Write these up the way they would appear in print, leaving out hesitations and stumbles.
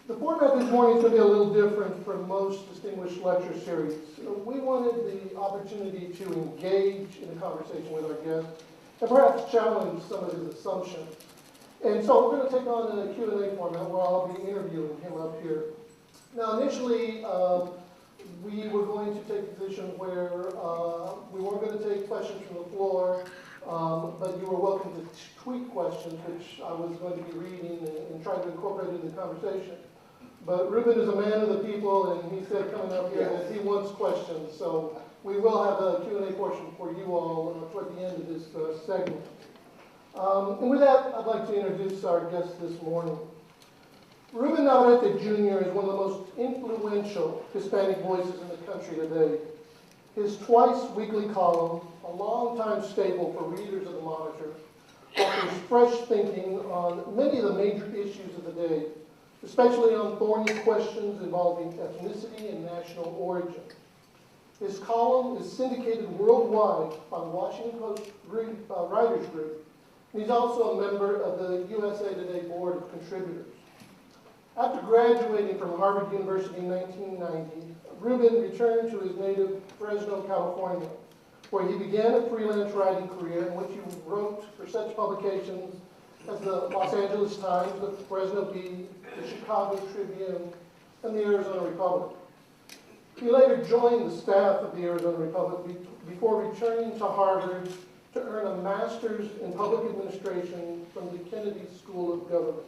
The format this morning is going to be a little different from most distinguished lecture series. We wanted the opportunity to engage in a conversation with our guest and perhaps challenge some of his assumptions. And so we're going to take on a Q&A format where I'll be interviewing him up here. Now initially, we were going to take a position where we weren't going to take questions from the floor, but you were welcome to tweet questions, which I was going to be reading and trying to incorporate into the conversation. But Ruben is a man of the people, and he said coming up here that he wants questions. So we will have a Q&A portion for you all toward the end of this segment. And with that, I'd like to introduce our guest this morning. Ruben Navarrette Jr. is one of the most influential Hispanic voices in the country today. His twice-weekly column, a longtime staple for readers of the Monitor, offers fresh thinking on many of the major issues of the day, especially on thorny questions involving ethnicity and national origin. His column is syndicated worldwide by the Washington Post Writers Group, and he's also a member of the USA Today Board of Contributors. After graduating from Harvard University in 1990, Ruben returned to his native Fresno, California, where he began a freelance writing career in which he wrote for such publications as the Los Angeles Times, the Fresno Bee, the Chicago Tribune, and the Arizona Republic. He later joined the staff of the Arizona Republic before returning to Harvard to earn a master's in public administration from the Kennedy School of Government.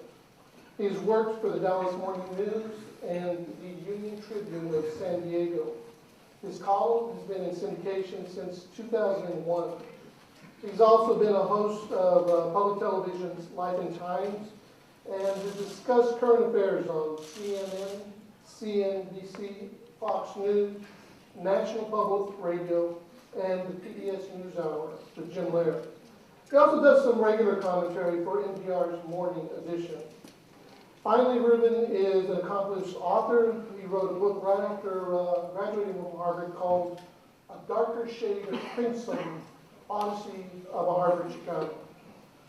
He's worked for the Dallas Morning News and the Union Tribune of San Diego. His column has been in syndication since 2001. He's also been a host of public television's Life and Times and has discussed current affairs on CNN, CNBC, Fox News, National Public Radio, and the PBS NewsHour with Jim Laird. He also does some regular commentary for NPR's Morning Edition. Finally, Ruben is an accomplished author. He wrote a book right after graduating from Harvard called A Darker Shade of Crimson, Odyssey of a Harvard Chicago.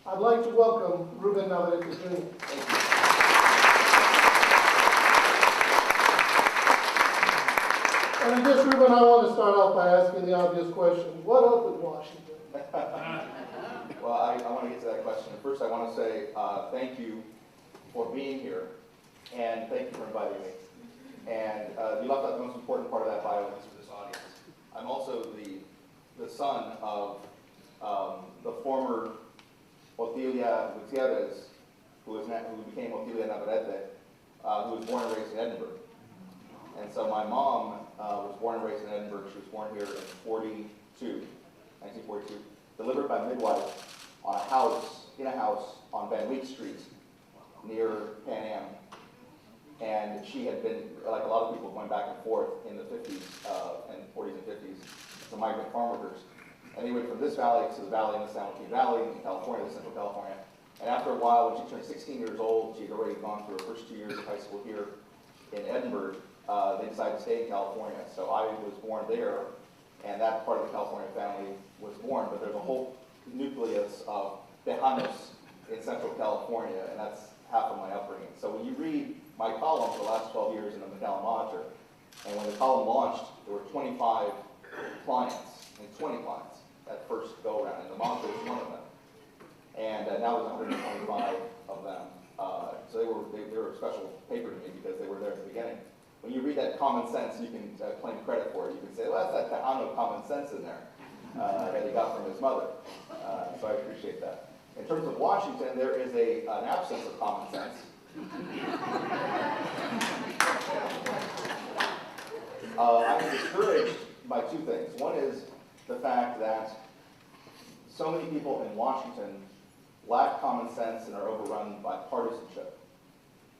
I'd like to welcome Ruben Navarrette Jr. And I guess, Ruben, I want to start off by asking the obvious question. What up with Washington? Well, I want to get to that question. First, I want to say thank you for being here, and thank you for inviting me. And you left out the most important part of that bio for this audience. I'm also the son of the former Otilia Gutierrez, who became Otilia Navarrete, who was born and raised in Edinburgh. And so my mom was born and raised in Edinburgh. She was born here in 1942, delivered by midwife in a house on Van Leek Street near Pan Am. And she had been, like a lot of people, going back and forth in the 50s and 40s and 50s, some migrant farm workers. And they went from this valley to the valley in the San Joaquin Valley in California, Central California. And after a while, when she turned 16 years old, she had already gone through her first 2 years of high school here in Edinburgh. They decided to stay in California. So I was born there, and that part of the California family was born. But there's a whole nucleus of Tejanos in Central California, and that's half of my upbringing. So when you read my column for the last 12 years in the McAllen Monitor, and when the column launched, there were 25 clients, 20 clients that first go around, and the Monitor was one of them. And now there's 125 of them. So they were a special paper to me because they were there at the beginning. When you read that common sense, you can claim credit for it. You can say, well, that's that Tejano common sense in there that he got from his mother. So I appreciate that. In terms of Washington, there is an absence of common sense. I'm discouraged by two things. One is the fact that so many people in Washington lack common sense and are overrun by partisanship.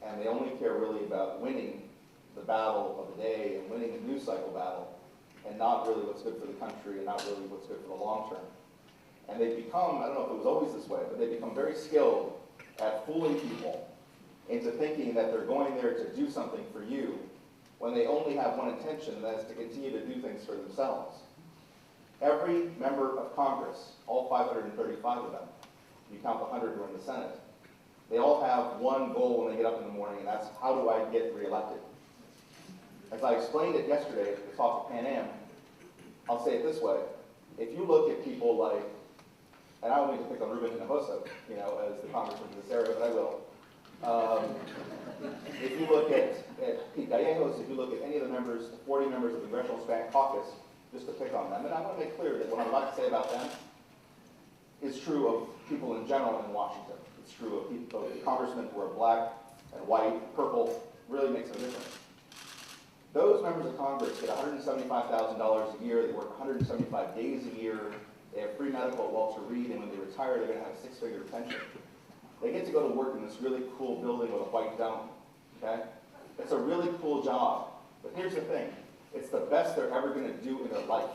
And they only care really about winning the battle of the day and winning the news cycle battle, and not really what's good for the country and not really what's good for the long term. And they've become, I don't know if it was always this way, but they've become very skilled at fooling people into thinking that they're going there to do something for you when they only have one intention, and that is to continue to do things for themselves. Every member of Congress, all 535 of them, you count the 100 who are in the Senate, They all have one goal when they get up in the morning, and that's how do I get reelected? As I explained it yesterday at the talk of Pan Am, I'll say it this way. If you look at people like, and I don't mean to pick on Ruben and Navarrette, as the congressman in this area, but I will. If you look at Pete Gallegos, if you look at any of the members, the 40 members of the Congressional Hispanic Caucus, just to pick on them, and I want to make clear that what I'm about to say about them is true of people in general in Washington. It's true of people, of the congressmen who are black and white, purple, really makes no difference. Those members of Congress get $175,000 a year. They work 175 days a year. They have free medical at Walter Reed, and when they retire, they're going to have a six-figure pension. They get to go to work in this really cool building with a white dome, okay? It's a really cool job. But here's the thing. It's the best they're ever going to do in their life.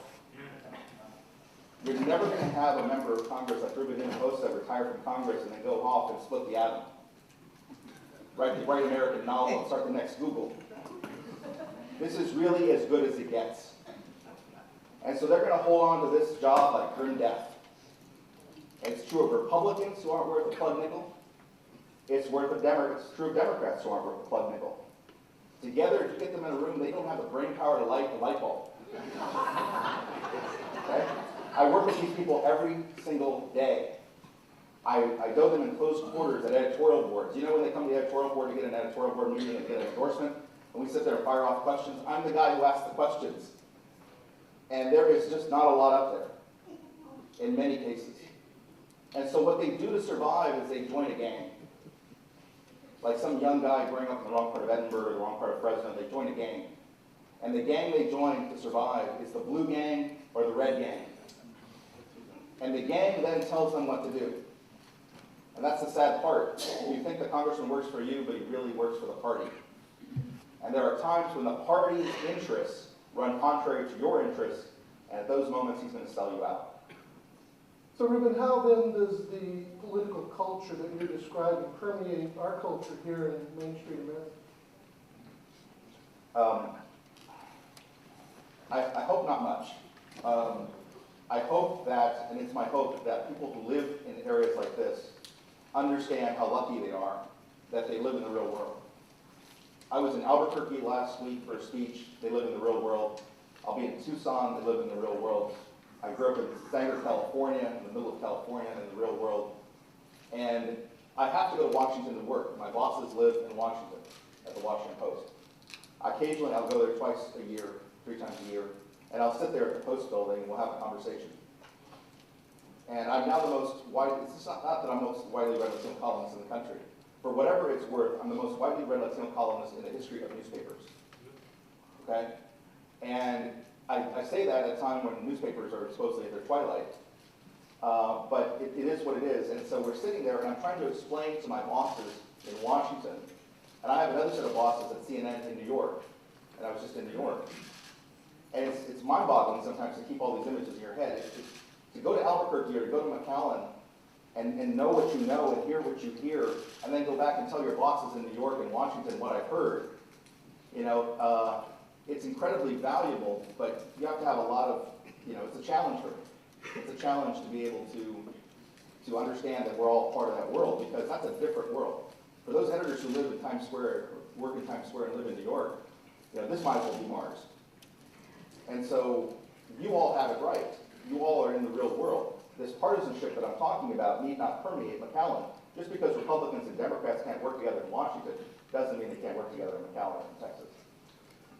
You're never going to have a member of Congress like Ruben and Navarrette retire from Congress and then go off and split the atom. Write the great American novel and start the next Google. This is really as good as it gets. And so they're going to hold on to this job like grim death. It's true of Republicans who aren't worth a plug nickel. It's true of Democrats who aren't worth a plug nickel. Together, if you get them in a room, they don't have the brain power to light the light bulb. Okay? I work with these people every single day. I know them in close quarters at editorial boards. You know when they come to the editorial board to get an editorial board meeting and get an endorsement? And we sit there and fire off questions. I'm the guy who asks the questions. And there is just not a lot up there, in many cases. And so what they do to survive is they join a gang. Like some young guy growing up in the wrong part of Edinburgh or the wrong part of Fresno, they join a gang. And the gang they join to survive is the blue gang or the red gang. And the gang then tells them what to do. And that's the sad part. You think the congressman works for you, but he really works for the party. And there are times when the party's interests run contrary to your interests, and at those moments he's going to sell you out. So Ruben, how then does the political culture that you're describing permeate our culture here in Main Street America? I hope not much. I hope that, and it's my hope, that people who live in areas like this understand how lucky they are that they live in the real world. I was in Albuquerque last week for a speech. They live in the real world. I'll be in Tucson. They live in the real world. I grew up in Sanger, California, in the middle of California, in the real world. And I have to go to Washington to work. My bosses live in Washington at the Washington Post. Occasionally, I'll go there twice a year, 3 times a year, and I'll sit there at the Post building and we'll have a conversation. And I'm now the most it's not that I'm the most widely read Latino columnist in the country. For whatever it's worth, I'm the most widely read Latino columnist in the history of newspapers. Okay? And I say that at a time when newspapers are supposedly at their twilight. But it is what it is. And so we're sitting there, and I'm trying to explain to my bosses in Washington, and I have another set of bosses at CNN in New York, and I was just in New York. And it's mind-boggling sometimes to keep all these images in your head. To go to Albuquerque or to go to McAllen and know what you know and hear what you hear, and then go back and tell your bosses in New York and Washington what I've heard, it's incredibly valuable, but you have to have a lot of, it's a challenge for me. It's a challenge to be able to understand that we're all part of that world, because that's a different world. For those editors who live in Times Square, work in Times Square and live in New York, this might as well be Mars. And so you all have it right. You all are in the real world. This partisanship that I'm talking about need not permeate McAllen. Just because Republicans and Democrats can't work together in Washington doesn't mean they can't work together in McAllen and Texas.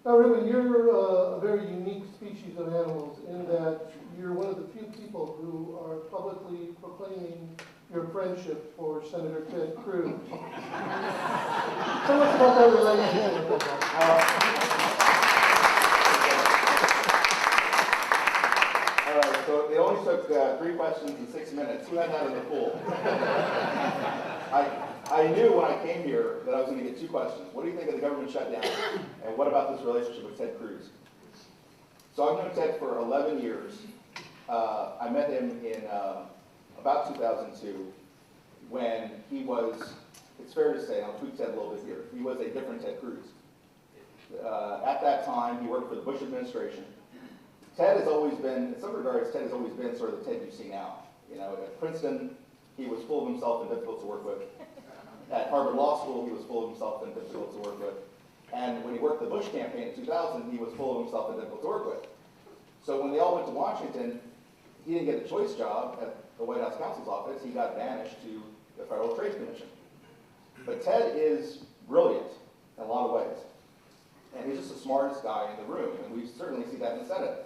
Now, Ruben, you're a very unique species of animals in that you're one of the few people who are publicly proclaiming your friendship for Senator Ted Cruz. Tell us about that relationship. All right, so it only took 3 questions in 6 minutes. Who had that in the pool? I knew when I came here that I was going to get 2 questions. What do you think of the government shutdown? And what about this relationship with Ted Cruz? So I've known Ted for 11 years. I met him in about 2002 when he was, it's fair to say, I'll tweak Ted a little bit here, he was a different Ted Cruz. At that time, he worked for the Bush administration. Ted has always been, in some regards, Ted has always been sort of the Ted you see now. At Princeton, he was full of himself and difficult to work with. At Harvard Law School, he was full of himself and difficult to work with. And when he worked the Bush campaign in 2000, he was full of himself and difficult to work with. So when they all went to Washington, he didn't get a choice job at the White House counsel's office. He got banished to the Federal Trade Commission. But Ted is brilliant in a lot of ways. And he's just the smartest guy in the room, and we certainly see that in the Senate.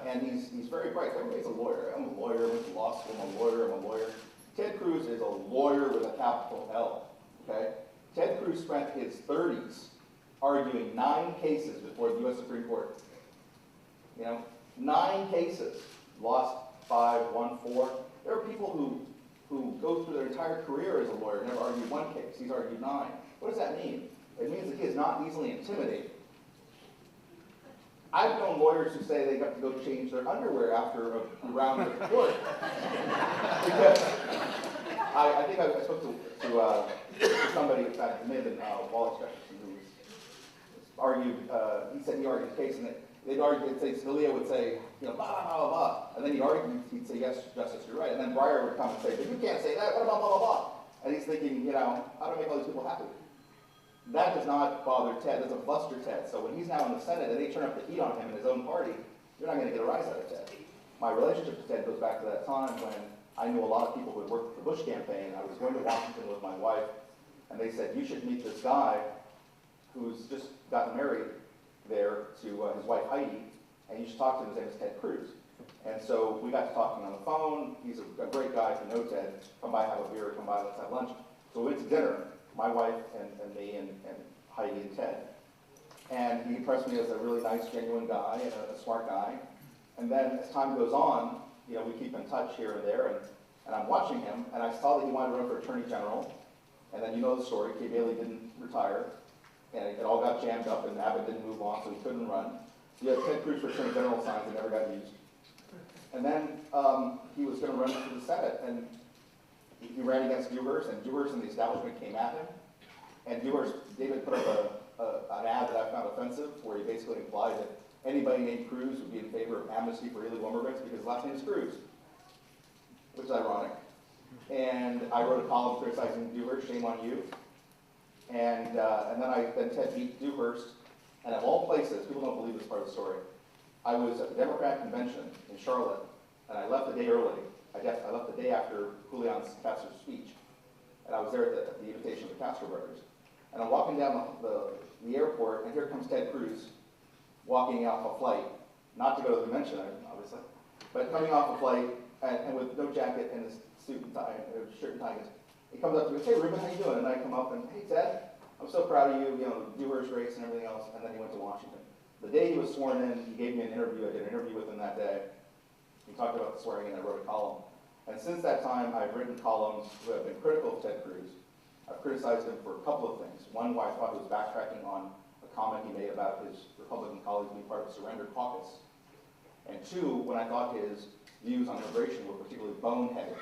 And he's very bright. Everybody's a lawyer. I'm a lawyer, went to law school, I'm a lawyer. Ted Cruz is a lawyer with a capital L, okay? Ted Cruz spent his 30s arguing 9 cases before the U.S. Supreme Court. 9 cases, lost 5, won 4. There are people who go through their entire career as a lawyer and never argued 1 case. He's argued 9. What does that mean? It means that he is not easily intimidated. I've known lawyers who say they have to go change their underwear after a round of court. Because I think I spoke to somebody, in fact, it may have been Wallace Jefferson, who argued, he said he argued the case, and they'd argue, Scalia would say, blah, blah, blah, blah, blah. And then he'd say, yes, Justice, you're right. And then Breyer would come and say, but you can't say that, what about blah, blah, blah? And he's thinking, how do I make all these people happy? That does not bother Ted. It doesn't fluster Ted. So when he's now in the Senate and they turn up the heat on him in his own party, you're not going to get a rise out of Ted. My relationship with Ted goes back to that time when I knew a lot of people who had worked for the Bush campaign. I was going to Washington with my wife, and they said, you should meet this guy who's just gotten married there to his wife Heidi, and you should talk to him. His name is Ted Cruz. And so we got to talking on the phone. He's a great guy. If you know Ted, come by, have a beer, come by, let's have lunch. So we went to dinner, my wife and me and Heidi and Ted. And he impressed me as a really nice, genuine guy and a smart guy. And then as time goes on, we keep in touch here and there, and I'm watching him, and I saw that he wanted to run for Attorney General. And then you know the story, Kay Bailey didn't retire, and it all got jammed up, and Abbott didn't move on, so he couldn't run. So you had Ted Cruz for Attorney General signs that never got used. And then he was going to run for the Senate, and he ran against Dewhurst, and Dewhurst and the establishment came at him. And Dewhurst, David put up an ad that I found offensive, where he basically implied that anybody named Cruz would be in favor of amnesty for illegal immigrants because his last name is Cruz, which is ironic. And I wrote a column criticizing Dewhurst, shame on you. And then Ted beat Dewhurst, and of all places, people don't believe this part of the story, I was at the Democrat convention in Charlotte, and I left the day early. I left the day after Julian's Castro's speech, and I was there at the invitation of the Castro brothers. And I'm walking down the airport, and here comes Ted Cruz walking off a flight, not to go to the convention, obviously, but coming off a flight and with no jacket and his suit and tie, or shirt and tie. He comes up to me and says, hey, Ruben, how you doing? And I come up and, hey, Ted, I'm so proud of you, Dewhurst race and everything else. And then he went to Washington. The day he was sworn in, he gave me an interview. I did an interview with him that day. He talked about the swearing in. I wrote a column. And since that time, I've written columns who have been critical of Ted Cruz. I've criticized him for a couple of things. One, why I thought he was backtracking on a comment he made about his Republican colleagues being part of the Surrender Caucus. And two, when I thought his views on immigration were particularly boneheaded.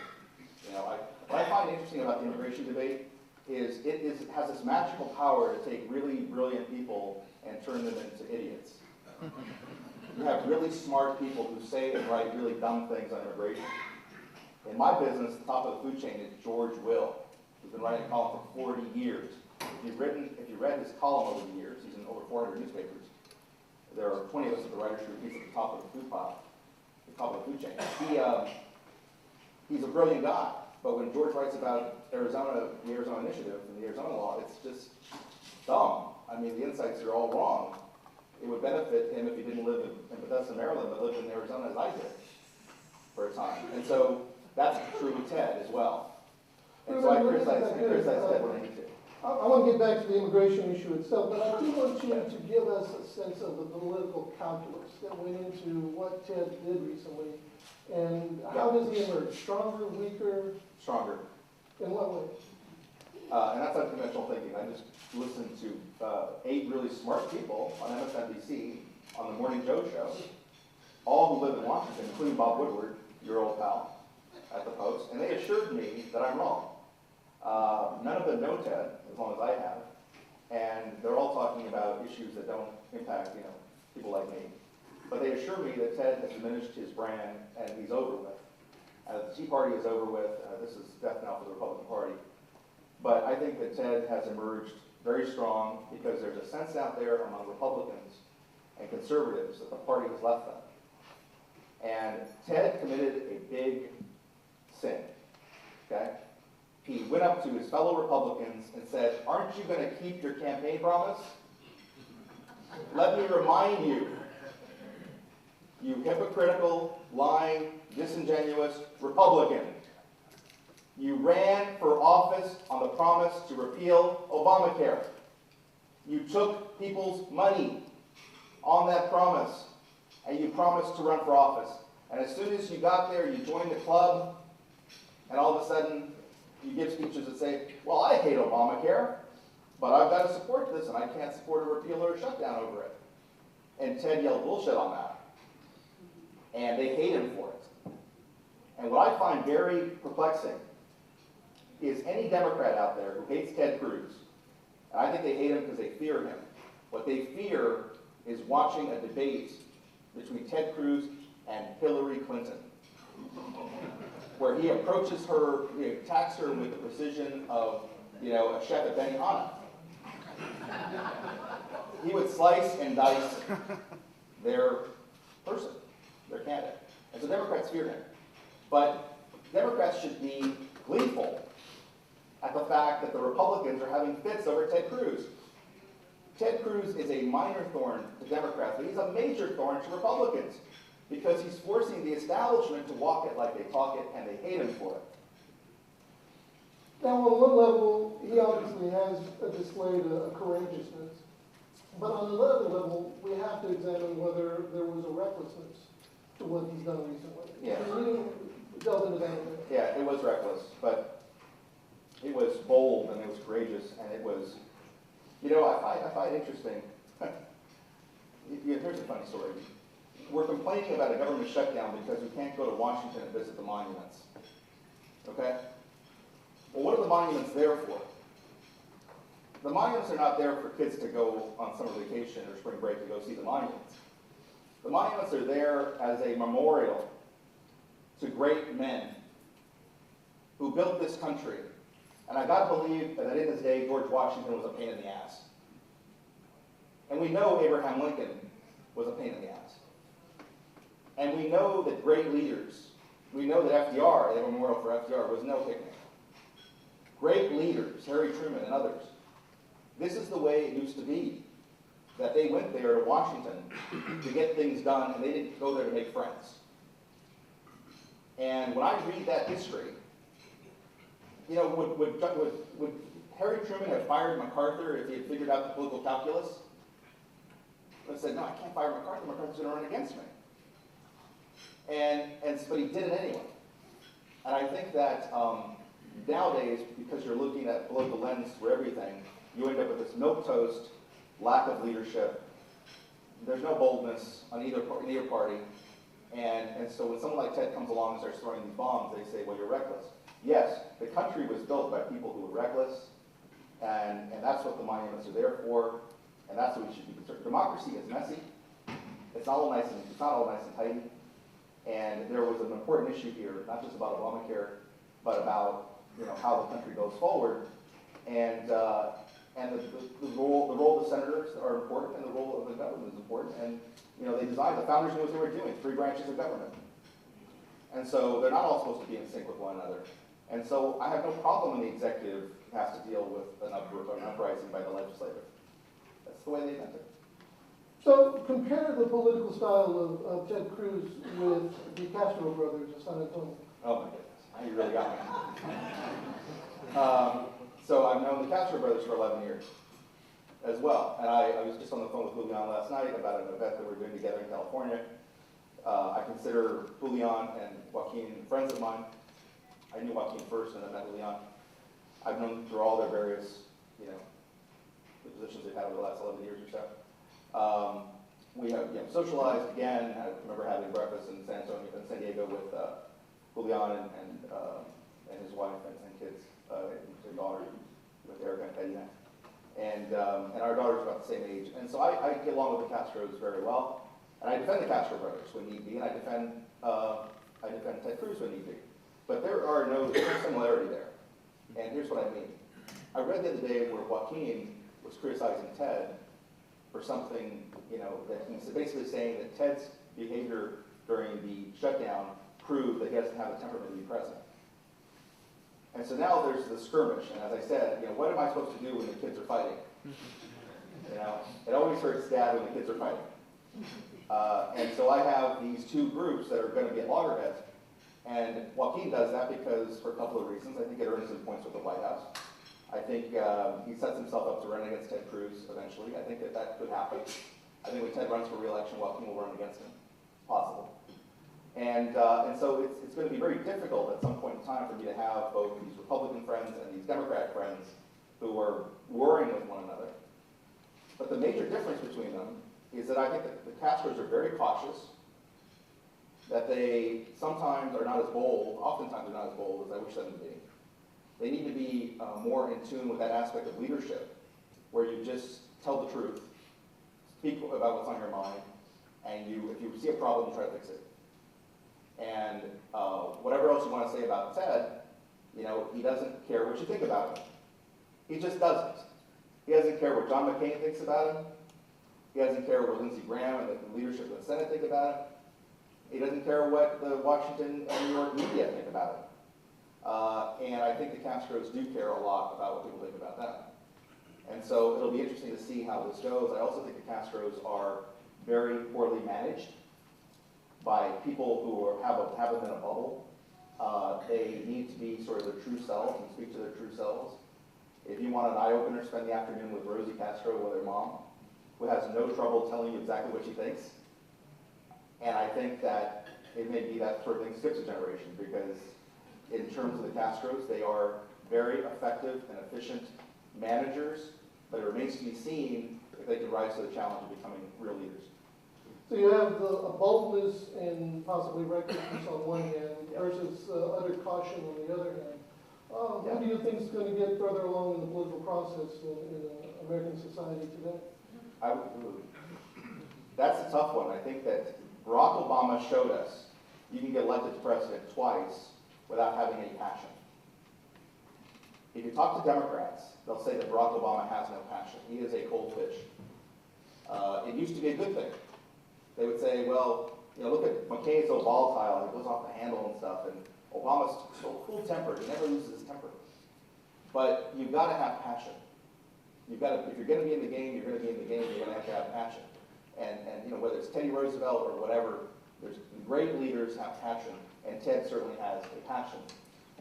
What I find interesting about the immigration debate is it has this magical power to take really brilliant people and turn them into idiots. You have really smart people who say and write really dumb things on immigration. In my business, the top of the food chain is George Will, who's been writing a column for 40 years. If you read his column over the years, he's in over 400 newspapers. There are 20 of us at the writers' group. He's at the top of the food pile, the top of the food chain. He's a brilliant guy, but when George writes about Arizona, the Arizona Initiative and the Arizona law, it's just dumb. I mean, the insights are all wrong. It would benefit him if he didn't live in Bethesda, Maryland, but lived in Arizona as I did for a time. And so that's true with Ted as well. And so I criticize Ted when I need to. I want to get back to the immigration issue itself, but I do want you to give us a sense of the political calculus that went into what Ted did recently. And how does he emerge? Stronger, weaker? Stronger. In what way? And that's unconventional thinking. I just listened to 8 really smart people on MSNBC on the Morning Joe show, all who live in Washington, including Bob Woodward, your old pal, at the Post, and they assured me that I'm wrong. None of them know Ted, as long as I have, and they're all talking about issues that don't impact, people like me. But they assure me that Ted has diminished his brand and he's over with. The Tea Party is over with. This is death knell for the Republican Party. But I think that Ted has emerged very strong because there's a sense out there among Republicans and conservatives that the party has left them. And Ted committed a big sin, okay? He went up to his fellow Republicans and said, "Aren't you going to keep your campaign promise? Let me remind you, you hypocritical, lying, disingenuous Republican. You ran for office on the promise to repeal Obamacare. You took people's money on that promise, and you promised to run for office. And as soon as you got there, you joined the club, and all of a sudden, you give speeches that say, well, I hate Obamacare, but I've got to support this, and I can't support a repeal or a shutdown over it." And Ted yelled bullshit on that. And they hate him for it. And what I find very perplexing is any Democrat out there who hates Ted Cruz, and I think they hate him because they fear him. What they fear is watching a debate between Ted Cruz and Hillary Clinton, where he approaches her, he attacks her with the precision of, a chef at Benihana. He would slice and dice their person, their candidate. And so Democrats fear him. But Democrats should be gleeful at the fact that the Republicans are having fits over Ted Cruz. Ted Cruz is a minor thorn to Democrats, but he's a major thorn to Republicans because he's forcing the establishment to walk it like they talk it, and they hate him for it. Now, on one level, he obviously has displayed a courageousness, but on another level, we have to examine whether there was a recklessness to what he's done recently. Yeah. Can you delve into that a bit? Yeah, it was reckless, but it was bold and it was courageous, and it was, I find interesting. Here's a funny story. We're complaining about a government shutdown because we can't go to Washington and visit the monuments. Okay? Well, what are the monuments there for? The monuments are not there for kids to go on summer vacation or spring break to go see the monuments. The monuments are there as a memorial to great men who built this country. And I gotta believe that in his day, George Washington was a pain in the ass. And we know Abraham Lincoln was a pain in the ass. And we know that great leaders, we know that FDR, the memorial for FDR, was no picnic. Great leaders, Harry Truman and others, this is the way it used to be. That they went there to Washington to get things done, and they didn't go there to make friends. And when I read that history, would Harry Truman have fired MacArthur if he had figured out the political calculus? But said, no, I can't fire MacArthur. MacArthur's going to run against me. But he did it anyway. And I think that nowadays, because you're looking at below the lens for everything, you end up with this milquetoast lack of leadership. There's no boldness on either party. And so when someone like Ted comes along and starts throwing these bombs, they say, well, you're reckless. Yes, the country was built by people who were reckless, and that's what the monuments are there for, and that's what we should be concerned. Democracy is messy. It's not all nice and tidy. And there was an important issue here, not just about Obamacare, but about how the country goes forward. And the role of the senators are important, and the role of the government is important. And the founders knew what they were doing, 3 branches of government. And so they're not all supposed to be in sync with one another. And so I have no problem when the executive has to deal with an uprising by the legislature. That's the way they meant it. So compare the political style of Ted Cruz with the Castro brothers of San Antonio. Oh my goodness, now you really got me. So I've known the Castro brothers for 11 years as well. And I was just on the phone with Julian last night about an event that we're doing together in California. I consider Julian and Joaquin friends of mine. I knew Joaquin first and then met Julian. I've known them through all their various, the positions they've had over the last 11 years or so. We have socialized again. I remember having breakfast in San Diego with Julian and his wife and kids, their daughter, with Erica and Edina. And our daughter's about the same age. And so I get along with the Castros very well. And I defend the Castro brothers when need be, and I defend Ted Cruz when need be. But there's no similarity there. And here's what I mean. I read the other day where Joaquin was criticizing Ted for something, that he's basically saying that Ted's behavior during the shutdown proved that he doesn't have the temperament to be president. And so now there's the skirmish, and as I said, what am I supposed to do when the kids are fighting? It always hurts Dad when the kids are fighting. And so I have these two groups that are going to be at loggerheads, and Joaquin does that because, for a couple of reasons. I think it earns him points with the White House. I think he sets himself up to run against Ted Cruz eventually. I think that could happen. I think when Ted runs for re-election, Joaquin will run against him. It's possible. And so it's going to be very difficult at some point in time for me to have both these Republican friends and these Democratic friends who are warring with one another. But the major difference between them is that I think that the Castros are very cautious, that they sometimes are not as bold, oftentimes are not as bold as I wish them to be. They need to be more in tune with that aspect of leadership, where you just tell the truth, speak about what's on your mind, and if you see a problem, you try to fix it. And whatever else you want to say about Ted, he doesn't care what you think about him. He just doesn't. He doesn't care what John McCain thinks about him. He doesn't care what Lindsey Graham and the leadership of the Senate think about him. He doesn't care what the Washington and New York media think about him. And I think the Castros do care a lot about what people think about them. And so it'll be interesting to see how this goes. I also think the Castros are very poorly managed by people who have them in a bubble. They need to be sort of their true selves and speak to their true selves. If you want an eye-opener, spend the afternoon with Rosie Castro, with her mom, who has no trouble telling you exactly what she thinks. And I think that it may be that sort of thing skips a generation, because in terms of the Castros, they are very effective and efficient managers, but it remains to be seen if they can rise to the challenge of becoming real leaders. So you have a boldness and possibly recklessness on one hand versus utter caution on the other hand. Who do you think is going to get further along in the political process in American society today? That's a tough one. I think that Barack Obama showed us you can get elected to president twice without having any passion. If you talk to Democrats, they'll say that Barack Obama has no passion. He is a cold fish. It used to be a good thing. They would say, well, look at McCain is so volatile, he goes off the handle and stuff, and Obama's so cool-tempered, he never loses his temper. But you've got to have passion. If you're going to be in the game, you're going to be in the game, you're going to have passion. And whether it's Teddy Roosevelt or whatever, there's great leaders have passion, and Ted certainly has a passion.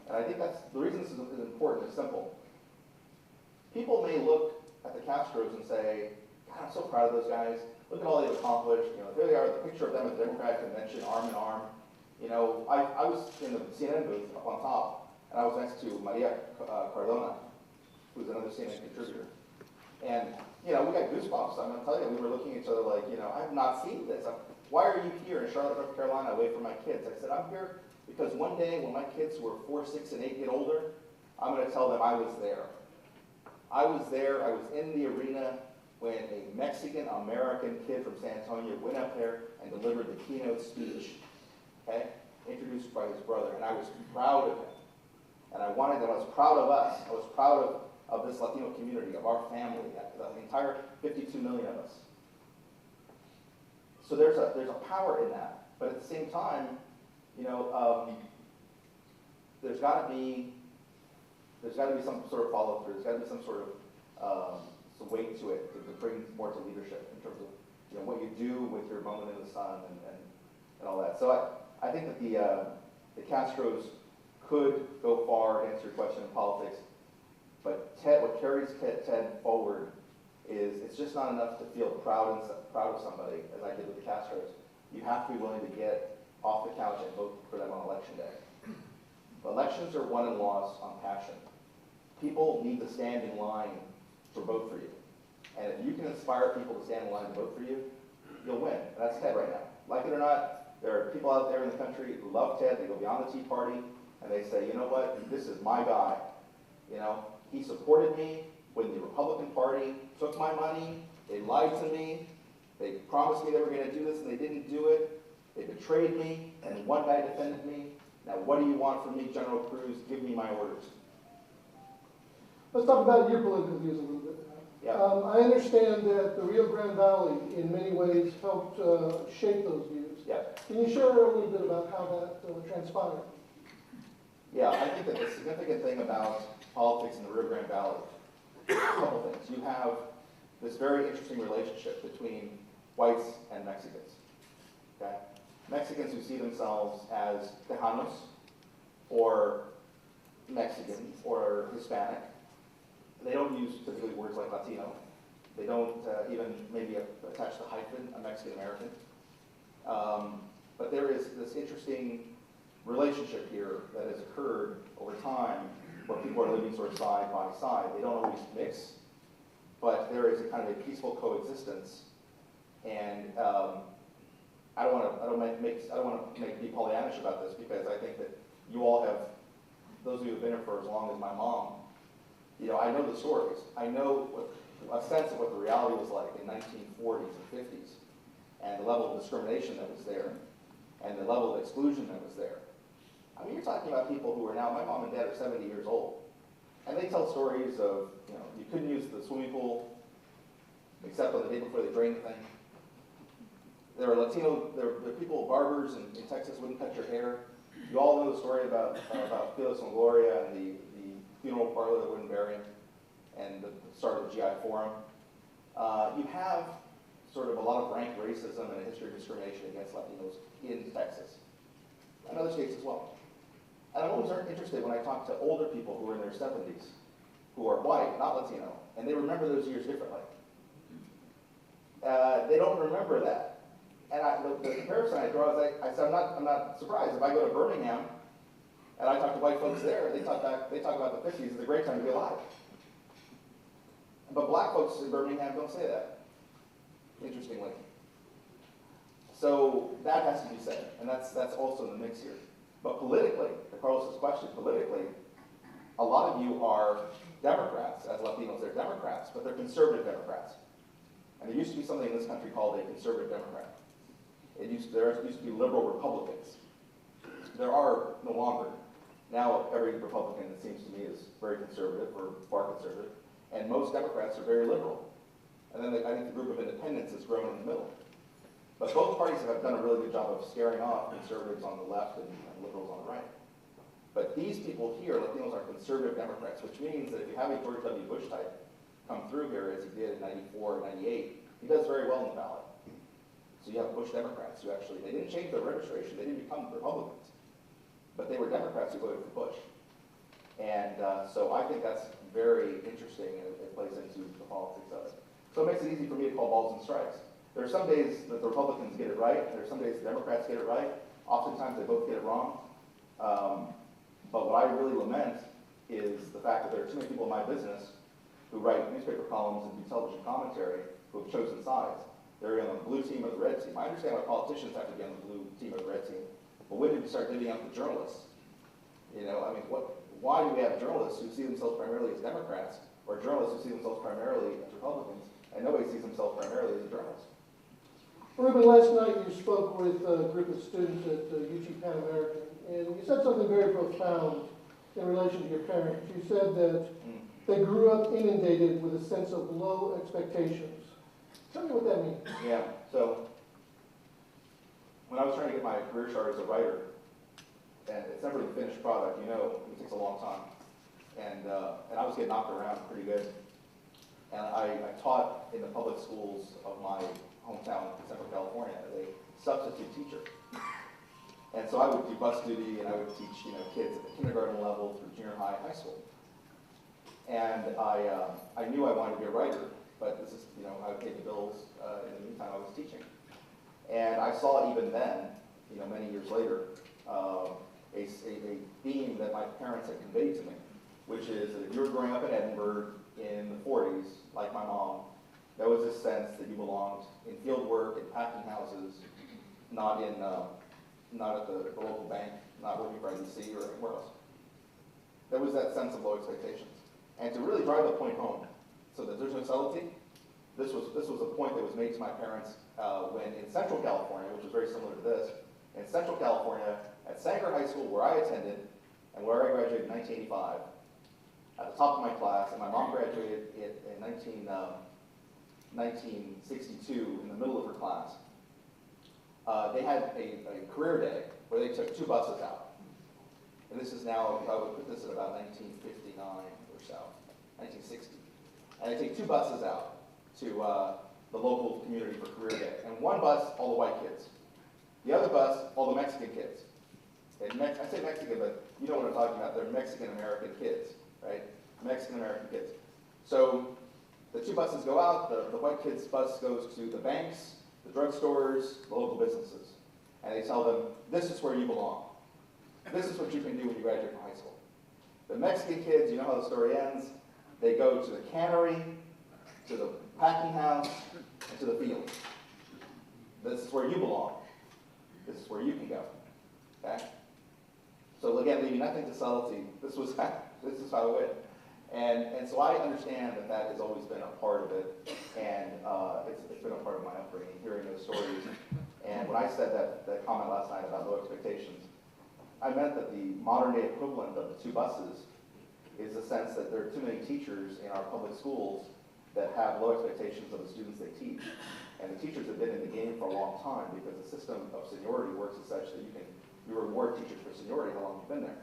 And I think that's the reason this is important is simple. People may look at the Castros and say, God, I'm so proud of those guys. Look at all they've accomplished. Here they are, the picture of them at the Democratic convention, arm in arm. I was in the CNN booth up on top, and I was next to Maria Cardona, who's another CNN contributor. And, we got goosebumps. I'm going to tell you, we were looking at each other like, I've not seen this. Why are you here in Charlotte, North Carolina, away from my kids? I said, I'm here because one day when my kids who are 4, 6, and 8 get older, I'm going to tell them I was there. I was there. I was in the arena when a Mexican-American kid from San Antonio went up there and delivered the keynote speech, okay, introduced by his brother, and I was proud of him. And I was proud of us. I was proud of this Latino community, of our family, the entire 52 million of us. So there's a power in that. But at the same time, there's got to be some sort of follow through. There's got to be some sort of some weight to it to bring more to leadership in terms of what you do with your moment in the sun and all that. So I think that the Castros could go far to answer your question in politics, but what carries Ted forward is it's just not enough to feel proud of somebody, as I did with the Castros. You have to be willing to get off the couch and vote for them on election day. Elections are won and lost on passion. People need to stand in line to vote for you. And if you can inspire people to stand in line to vote for you, you'll win. And that's Ted right now. Like it or not, there are people out there in the country who love Ted. They go beyond the Tea Party, and they say, you know what, this is my guy. He supported me when the Republican Party took my money. They lied to me. They promised me they were going to do this, and they didn't do it. They betrayed me, and one guy defended me. Now, what do you want from me, General Cruz? Give me my orders. let's talk about your political views a little bit. Yeah. I understand that the Rio Grande Valley, in many ways, helped shape those views. Yeah. Can you share a little bit about how that transpired? Yeah, I think that the significant thing about politics in the Rio Grande Valley, a couple things. You have this very interesting relationship between whites and Mexicans. Okay? Mexicans who see themselves as Tejanos, or Mexican, or Hispanic. They don't use typically words like Latino. They don't even maybe attach the hyphen, a Mexican American. But there is this interesting relationship here that has occurred over time where people are living sort of side by side. They don't always mix, but there is a kind of a peaceful coexistence. And I don't want to be Pollyannish about this, because I think that you all have, those of you who have been here for as long as my mom, you know, I know the stories. I know a sense of what the reality was like in 1940s and 50s, and the level of discrimination that was there, and the level of exclusion that was there. I mean, you're talking about people who are now, my mom and dad are 70 years old, and they tell stories of, you know, you couldn't use the swimming pool except on the day before they drained the thing. There are people, barbers in Texas wouldn't cut your hair. You all know the story about Felix and Gloria and the funeral parlor that wouldn't bury him, and the start of the GI Forum. You have sort of a lot of rank racism and a history of discrimination against Latinos in Texas, and other states as well. And I'm always interested when I talk to older people who are in their 70s, who are white, not Latino, and they remember those years differently. They don't remember that. And the comparison I draw is, I said, I'm not surprised. If I go to Birmingham and I talk to white folks there, they talk about the 50s as a great time to be alive. But black folks in Birmingham don't say that, interestingly. So that has to be said, and that's also in the mix here. But politically, to Carlos's question, politically, a lot of you are Democrats. As Latinos, they're Democrats, but they're conservative Democrats. And there used to be something in this country called a conservative Democrat. There used to be liberal Republicans. There are no longer. Now every Republican, it seems to me, is very conservative or far conservative, and most Democrats are very liberal. And then I think the group of independents has grown in the middle. But both parties have done a really good job of scaring off conservatives on the left and liberals on the right. But these people here, Latinos, are conservative Democrats, which means that if you have a George W. Bush type come through here, as he did in 94 and 98, he does very well in the ballot. So you have Bush Democrats who actually, they didn't change their registration, they didn't become Republicans. But they were Democrats who voted for Bush. And so I think that's very interesting, and it plays into the politics of it. So it makes it easy for me to call balls and strikes. There are some days that the Republicans get it right, there are some days the Democrats get it right. Oftentimes they both get it wrong. But what I really lament is the fact that there are too many people in my business who write newspaper columns and do television commentary who have chosen sides. They're on the blue team or the red team. I understand why politicians have to be on the blue team or the red team. But when did we start divvying up the journalists? You know, I mean, why do we have journalists who see themselves primarily as Democrats, or journalists who see themselves primarily as Republicans, and nobody sees themselves primarily as a journalist? Ruben, last night you spoke with a group of students at UT Pan American, and you said something very profound in relation to your parents. You said that they grew up inundated with a sense of low expectations. Tell me what that means. Yeah, so when I was trying to get my career started as a writer, and it's never the finished product, you know, it takes a long time. And I was getting knocked around pretty good. And I taught in the public schools of my hometown in Central California as a substitute teacher. And so I would do bus duty, and I would teach, you know, kids at the kindergarten level through junior high, high school. And I knew I wanted to be a writer, but this is, you know, I would pay the bills in the meantime I was teaching. And I saw even then, you know, many years later, a theme that my parents had conveyed to me, which is that if you were growing up in Edinburgh in the 40s, like my mom, there was this sense that you belonged in field work, in packing houses, not at the local bank, not working for IDC or anywhere else. There was that sense of low expectations. And to really drive the point home, so that there's no subtlety, this was a point that was made to my parents when in Central California, which was very similar to this, in Central California, at Sanger High School, where I attended, and where I graduated in 1985, at the top of my class, and my mom graduated in 1962 in the middle of her class. They had a career day where they took 2 buses out. And this is now, I would put this at about 1959 or so, 1960. And they take 2 buses out to the local community for career day. And one bus, all the white kids. The other bus, all the Mexican kids. And I say Mexican, but you know what I'm talking about. They're Mexican-American kids, right? Mexican-American kids. So the 2 buses go out. The white kids' bus goes to the banks, the drugstores, the local businesses. And they tell them, this is where you belong. This is what you can do when you graduate from high school. The Mexican kids, you know how the story ends. They go to the cannery, to the packing house, and to the field. This is where you belong. This is where you can go. Okay? So again, leaving nothing to subtlety, this is how it went. And so I understand that has always been a part of it, and it's been a part of my upbringing, hearing those stories. And when I said that comment last night about low expectations, I meant that the modern day equivalent of the 2 buses is the sense that there are too many teachers in our public schools that have low expectations of the students they teach. And the teachers have been in the game for a long time because the system of seniority works as such that you reward teachers for seniority, how long you've been there.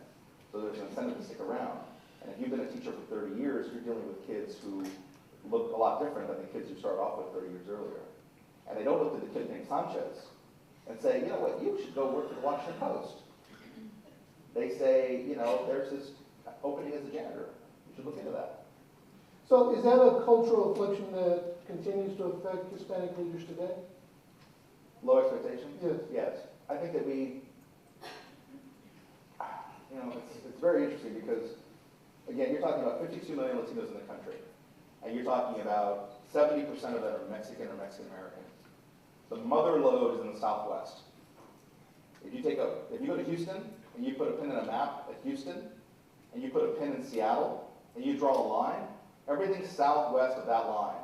So there's an incentive to stick around. And if you've been a teacher for 30 years, you're dealing with kids who look a lot different than the kids you started off with 30 years earlier. And they don't look at the kid named Sanchez and say, you know what, you should go work for the Washington Post. They say, you know, there's this opening as a janitor. You should look into that. So is that a cultural affliction that continues to affect Hispanic leaders today? Low expectations? Yes. Yes. I think that we, you know, it's very interesting because, again, you're talking about 52 million Latinos in the country, and you're talking about 70% of them are Mexican or Mexican-American. The mother lode is in the Southwest. If you go to Houston, and you put a pin in a map at Houston, and you put a pin in Seattle, and you draw a line, everything southwest of that line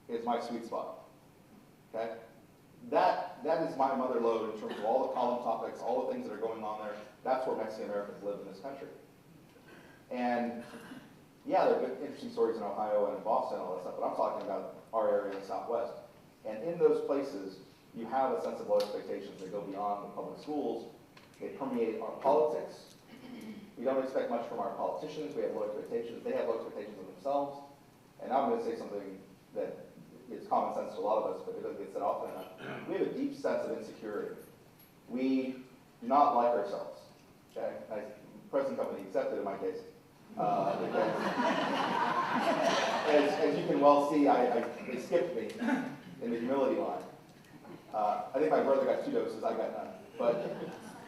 is my sweet spot. Okay? That is my mother lode in terms of all the column topics, all the things that are going on there. That's where Mexican Americans live in this country. And yeah, there are good, interesting stories in Ohio and in Boston and all that stuff, but I'm talking about our area in the Southwest. And in those places, you have a sense of low expectations that go beyond the public schools. They permeate our politics. We don't expect much from our politicians. We have low expectations. They have low expectations of themselves. And now I'm going to say something that is common sense to a lot of us, but it doesn't get said often enough. We have a deep sense of insecurity. We do not like ourselves. Okay? Present company accepted in my case. Because as you can well see, they skipped me in the humility line. I think my brother got 2 doses, I got none. But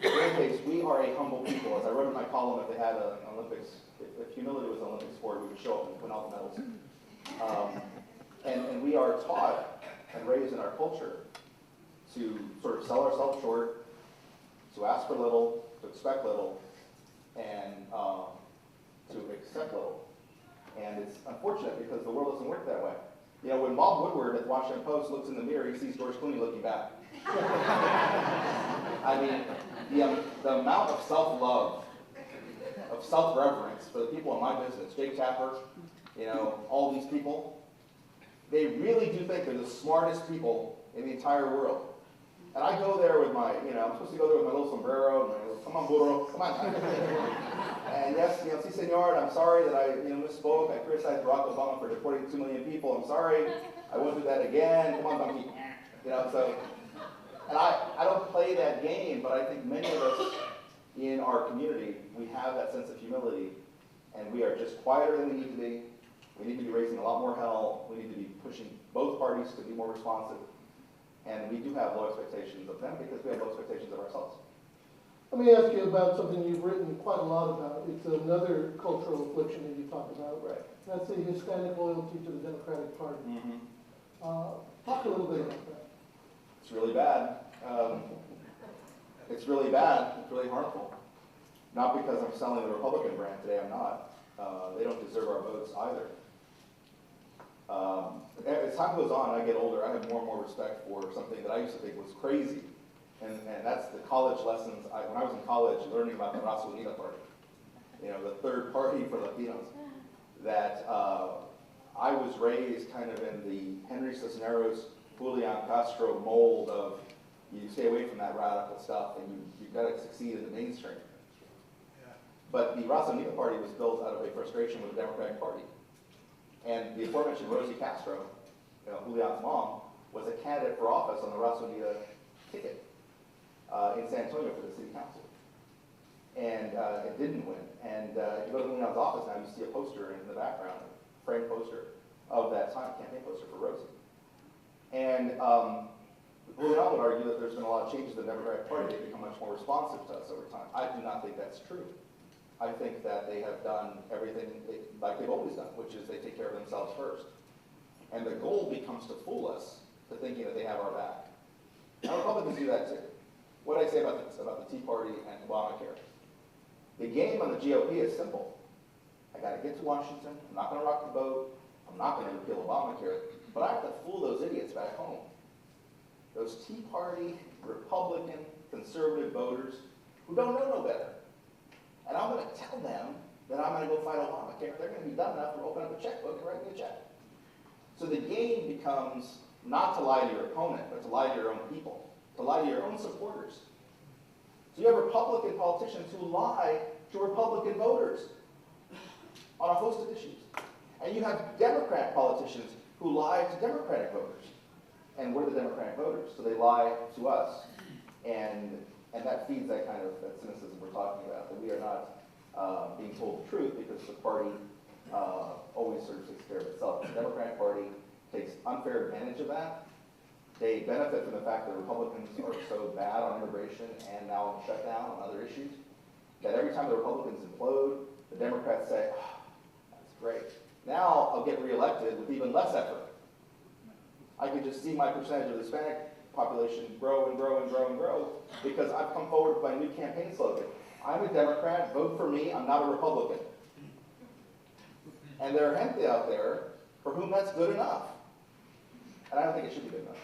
in any case, we are a humble people. As I wrote in my column, if they had an Olympics, if humility was an Olympic sport, we would show up and win all the medals. And we are taught and raised in our culture to sort of sell ourselves short, to ask for little, to expect little, and to accept little. And it's unfortunate because the world doesn't work that way. You know, when Bob Woodward at the Washington Post looks in the mirror, he sees George Clooney looking back. I mean, the amount of self-love, of self-reverence for the people in my business, Jake Tapper, you know, all these people, they really do think they're the smartest people in the entire world. And I go there with my, you know, I'm supposed to go there with my little sombrero, and my little, come on, burro, come on. And yes, you know, si senor, I'm sorry that I, you know, misspoke. I criticized Barack Obama for deporting 2 million people. I'm sorry. I won't do that again. Come on, donkey. You know, so, and I don't play that game, but I think many of us in our community, we have that sense of humility, and we are just quieter than we need to be. We need to be raising a lot more hell. We need to be pushing both parties to be more responsive. And we do have low expectations of them because we have low expectations of ourselves. Let me ask you about something you've written quite a lot about. It's another cultural affliction that you talk about. Right. That's the Hispanic loyalty to the Democratic Party. Mm-hmm. Talk a little bit about that. It's really bad. It's really bad. It's really harmful. Not because I'm selling the Republican brand today, I'm not. They don't deserve our votes either. As time goes on, I get older, I have more and more respect for something that I used to think was crazy. And that's the college lessons. When I was in college, learning about the Raza Unida Party, you know, the third party for Latinos. that I was raised kind of in the Henry Cisneros, Julian Castro mold of you stay away from that radical stuff and you've got to succeed in the mainstream. But the Raza Unida Party was built out of a frustration with the Democratic Party. And the aforementioned Rosie Castro, Julian's mom, was a candidate for office on the Raza Unida ticket in San Antonio for the city council. And it didn't win. And if you go to Julian's office now, you see a poster in the background, a framed poster of that time, campaign poster for Rosie. And Julian would argue that there's been a lot of changes in the Democratic Party. They've become much more responsive to us over time. I do not think that's true. I think that they have done everything like they've always done, which is they take care of themselves first. And the goal becomes to fool us to thinking that they have our back. Now, Republicans do that too. What did I say about the Tea Party and Obamacare? The game on the GOP is simple. I got to get to Washington. I'm not going to rock the boat. I'm not going to repeal Obamacare. But I have to fool those idiots back home. Those Tea Party, Republican, conservative voters who don't know no better. And I'm going to tell them that I'm going to go fight Obamacare. They're going to be dumb enough to open up a checkbook and write me a check. So the game becomes not to lie to your opponent, but to lie to your own people, to lie to your own supporters. So you have Republican politicians who lie to Republican voters on a host of issues. And you have Democrat politicians who lie to Democratic voters. And we're the Democratic voters, so they lie to us. And that feeds that kind of that cynicism we're talking about, that we are not being told the truth because the party always sort of takes care of itself. The Democratic Party takes unfair advantage of that. They benefit from the fact that Republicans are so bad on immigration and now on shutdown and other issues, that every time the Republicans implode, the Democrats say, oh, that's great. Now I'll get reelected with even less effort. I can just see my percentage of the Hispanic population grow and grow and grow and grow because I've come forward with my new campaign slogan. I'm a Democrat, vote for me, I'm not a Republican. And there are gente out there for whom that's good enough. And I don't think it should be good enough.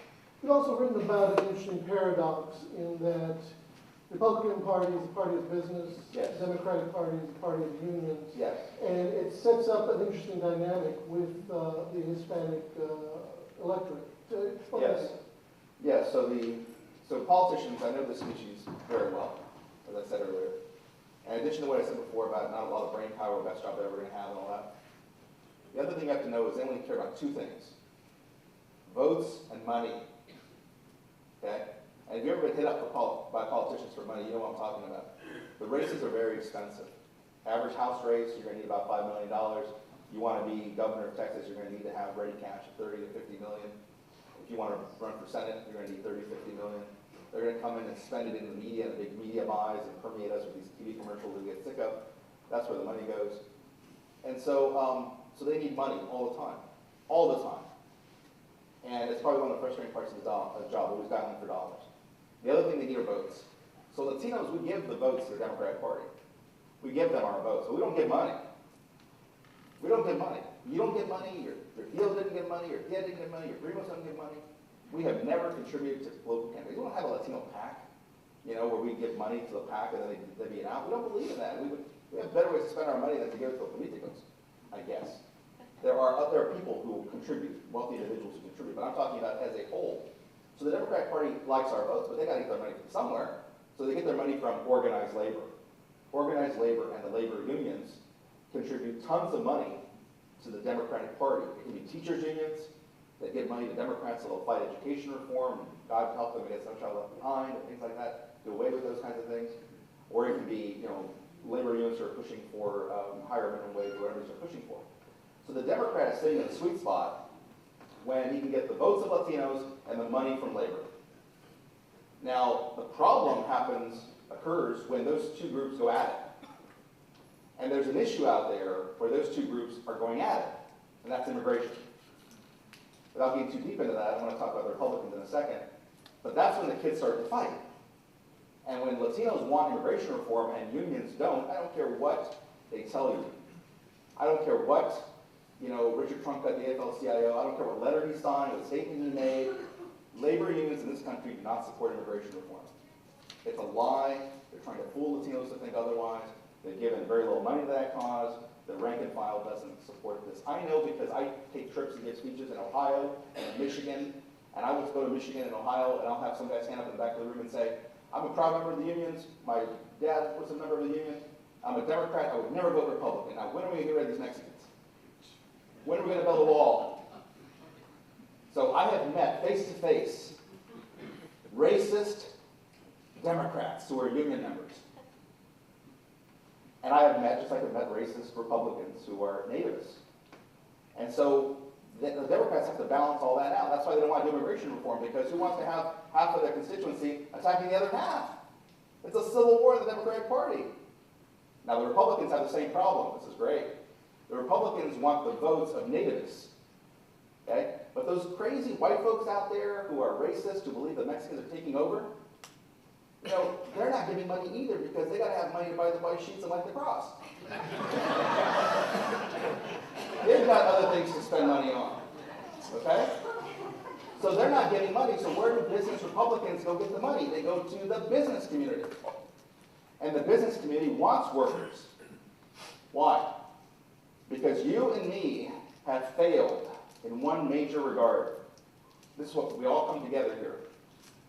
You've also written about an interesting paradox in that the Republican Party is a party of business, yes. The Democratic Party is a party of unions, yes. And it sets up an interesting dynamic with the Hispanic electorate. Yes. Yes, so politicians, I know this species very well, as I said earlier. In addition to what I said before about not a lot of brain power, best job they're ever going to have and all that, the other thing you have to know is they only care about two things: votes and money. Okay? And if you've ever been hit up by politicians for money, you know what I'm talking about. The races are very expensive. Average house race, you're going to need about $5 million. You want to be governor of Texas, you're going to need to have ready cash of 30 to 50 million. If you want to run for Senate, you're going to need 30, 50 million. They're going to come in and spend it in the media, the big media buys, and permeate us with these TV commercials we get sick of. That's where the money goes. And so, so they need money all the time. All the time. And it's probably one of the frustrating parts of the job, always dialing for dollars. The other thing they need are votes. So Latinos, we give the votes to the Democratic Party. We give them our votes, but we don't give money. We don't give money. You don't get money, your Theo didn't get money, your Tia didn't get money, your Primos don't get money. We have never contributed to local campaigns. We don't have a Latino PAC, where we give money to the PAC and then they be an out. We don't believe in that. We have better ways to spend our money than to give it to politicos, I guess. There are people who contribute, wealthy individuals who contribute, but I'm talking about as a whole. So the Democratic Party likes our votes, but they got to get their money from somewhere. So they get their money from organized labor. Organized labor and the labor unions contribute tons of money to the Democratic Party. It can be teachers' unions that give money to Democrats that will fight education reform, and God help them against No Child Left Behind, and things like that, do away with those kinds of things. Or it can be, labor unions who are pushing for higher minimum wage, or whatever they're pushing for. So the Democrat is sitting in a sweet spot when he can get the votes of Latinos and the money from labor. Now, the problem occurs when those two groups go at it. And there's an issue out there where those two groups are going at it, and that's immigration. Without getting too deep into that, I want to talk about the Republicans in a second, but that's when the kids start to fight. And when Latinos want immigration reform and unions don't, I don't care what they tell you. I don't care what, Richard Trump got the AFL-CIO, I don't care what letter he signed, what statement he made. Labor unions in this country do not support immigration reform. It's a lie. They're trying to fool Latinos to think otherwise. They've given very little money to that cause. the rank and file doesn't support this. I know because I take trips and give speeches in Ohio and in Michigan, and I would go to Michigan and Ohio, and I'll have some guy stand up in the back of the room and say, I'm a proud member of the unions, my dad was a member of the union, I'm a Democrat, I would never vote Republican. Now, when are we going to get rid of these Mexicans? When are we going to build a wall? So I have met face-to-face racist Democrats who are union members. And I have met, just like I've met racist Republicans who are natives. And so the Democrats have to balance all that out. That's why they don't want to do immigration reform, because who wants to have half of their constituency attacking the other half? It's a civil war in the Democratic Party. Now the Republicans have the same problem. This is great. The Republicans want the votes of natives. Okay? But those crazy white folks out there who are racist, who believe the Mexicans are taking over, you know, they're not giving money either, because they got to have money to buy the white sheets and light the cross. They've got other things to spend money on. Okay? So they're not getting money. So where do business Republicans go get the money? They go to the business community. And the business community wants workers. Why? Because you and me have failed in one major regard. This is what we all come together here.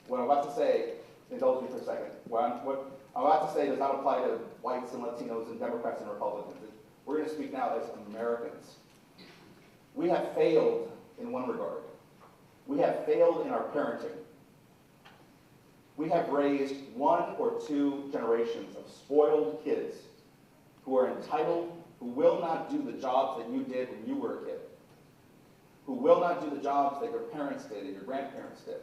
What I'm about to say, indulge me for a second. What I'm about to say does not apply to whites and Latinos and Democrats and Republicans. We're going to speak now as Americans. We have failed in one regard. We have failed in our parenting. We have raised one or two generations of spoiled kids who are entitled, who will not do the jobs that you did when you were a kid, who will not do the jobs that your parents did and your grandparents did.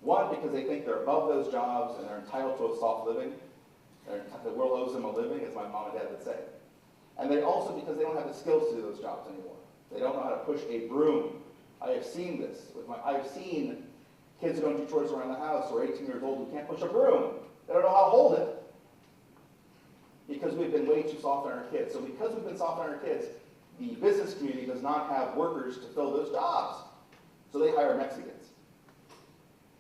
One, because they think they're above those jobs and they're entitled to a soft living. The world owes them a living, as my mom and dad would say. And they also, because they don't have the skills to do those jobs anymore. They don't know how to push a broom. I have seen this. I have seen kids who don't do chores around the house who are 18 years old who can't push a broom. They don't know how to hold it. Because we've been way too soft on our kids. So because we've been soft on our kids, the business community does not have workers to fill those jobs. So they hire Mexicans.